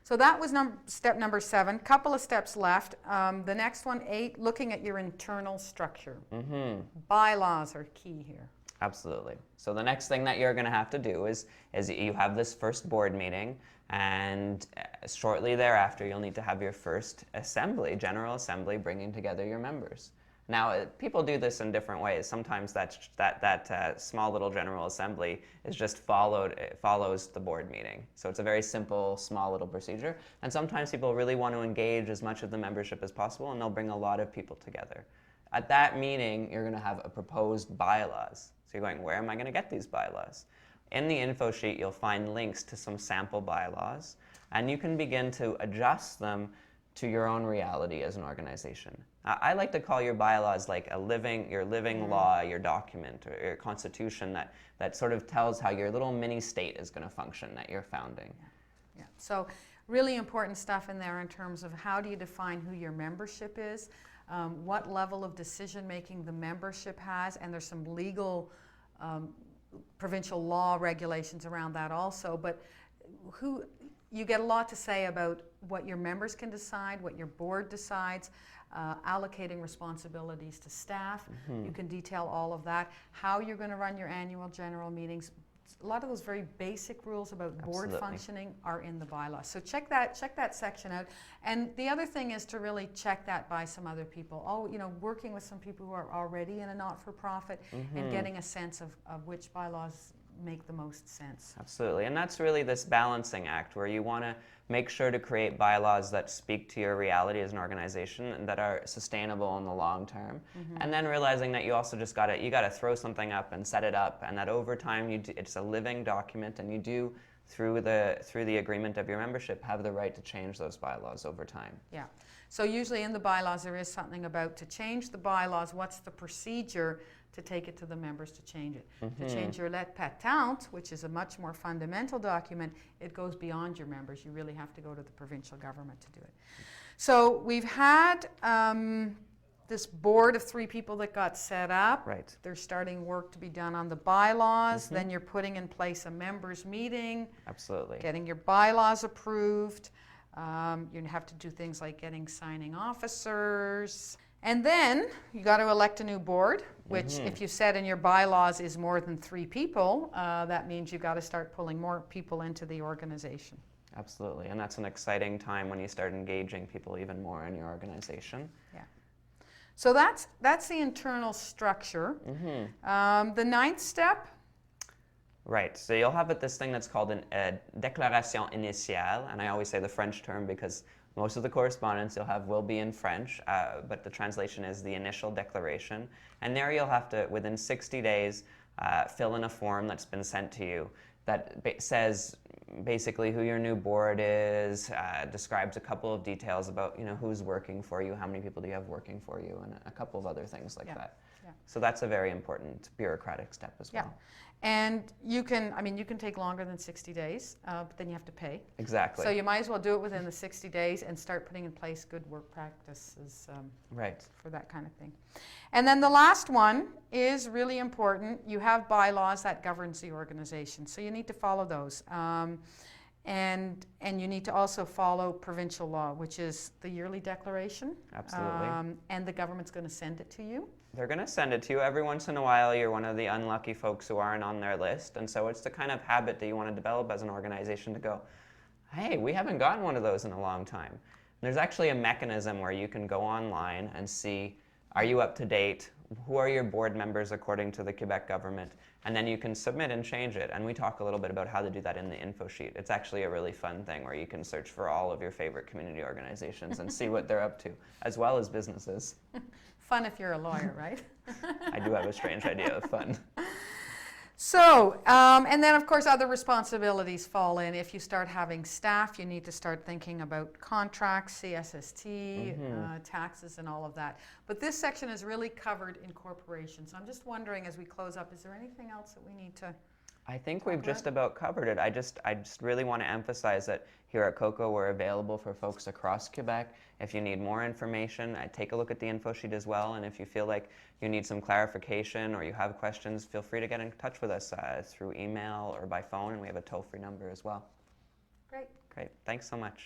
So that was step number 7. Couple of steps left. The next one, 8, looking at your internal structure. Bylaws are key here. Absolutely. So the next thing that you're going to have to do is you have this first board meeting, and shortly thereafter you'll need to have your first assembly, general assembly, bringing together your members. Now, people do this in different ways. Sometimes that small little general assembly is just follows the board meeting. So it's a very simple, small little procedure. And sometimes people really want to engage as much of the membership as possible, and they'll bring a lot of people together. At that meeting, you're going to have a proposed bylaws. So you're going, where am I going to get these bylaws? In the info sheet, you'll find links to some sample bylaws, and you can begin to adjust them to your own reality as an organization. I like to call your bylaws like your living law, your document, or your constitution that sort of tells how your little mini state is going to function that you're founding. Yeah. So really important stuff in there in terms of how do you define who your membership is, what level of decision making the membership has, and there's some legal provincial law regulations around that also, but you get a lot to say about what your members can decide, what your board decides, allocating responsibilities to staff. You can detail all of that, how you're going to run your annual general meetings. A lot of those very basic rules about board functioning are in the bylaws. So check that section out. And the other thing is to really check that by some other people. Working with some people who are already in a not-for-profit and getting a sense of which bylaws make the most sense. Absolutely. And that's really this balancing act where you want to make sure to create bylaws that speak to your reality as an organization and that are sustainable in the long term. And then realizing that you also just got to throw something up and set it up, and that over time it's a living document, and you do through the agreement of your membership have the right to change those bylaws over time. Yeah. So usually in the bylaws there is something about to change the bylaws, what's the procedure to take it to the members to change it. To change your lettre patente, which is a much more fundamental document, it goes beyond your members. You really have to go to the provincial government to do it. So we've had this board of 3 people that got set up. Right. There's starting work to be done on the bylaws. Then you're putting in place a members meeting. Absolutely. Getting your bylaws approved. You have to do things like getting signing officers. And then you got to elect a new board, which if you said in your bylaws is more than 3 people, that means you've got to start pulling more people into the organization. Absolutely. And that's an exciting time when you start engaging people even more in your organization. Yeah. So that's the internal structure. The 9th step. Right. So you'll have this thing that's called a déclaration initiale, and I always say the French term because most of the correspondence you'll have will be in French, but the translation is the initial declaration. And there you'll have to, within 60 days, fill in a form that's been sent to you that says basically who your new board is, describes a couple of details about who's working for you, how many people do you have working for you, and a couple of other things like that. Yeah. So that's a very important bureaucratic step as well. Yeah. And you can take longer than 60 days, but then you have to pay. Exactly. So you might as well do it within the 60 days and start putting in place good work practices for that kind of thing. And then the last one is really important. You have bylaws that governs the organization, so you need to follow those. And you need to also follow provincial law, which is the yearly declaration. Absolutely. And the government's going to send it to you. They're going to send it to you. Every once in a while, you're one of the unlucky folks who aren't on their list. And so it's the kind of habit that you want to develop as an organization to go, hey, we haven't gotten one of those in a long time. And there's actually a mechanism where you can go online and see, are you up to date? Who are your board members according to the Quebec government? And then you can submit and change it. And we talk a little bit about how to do that in the info sheet. It's actually a really fun thing where you can search for all of your favorite community organizations and see what they're up to, as well as businesses. Fun if you're a lawyer, right? I do have a strange idea of fun. So, and then of course other responsibilities fall in. If you start having staff, you need to start thinking about contracts, CSST, taxes and all of that. But this section is really covered in corporations. I'm just wondering as we close up, is there anything else that we need to I think we've just about covered it. I just really want to emphasize that here at COCo we're available for folks across Quebec. If you need more information, take a look at the info sheet as well. And if you feel like you need some clarification or you have questions, feel free to get in touch with us through email or by phone. And we have a toll-free number as well. Great. Great. Thanks so much.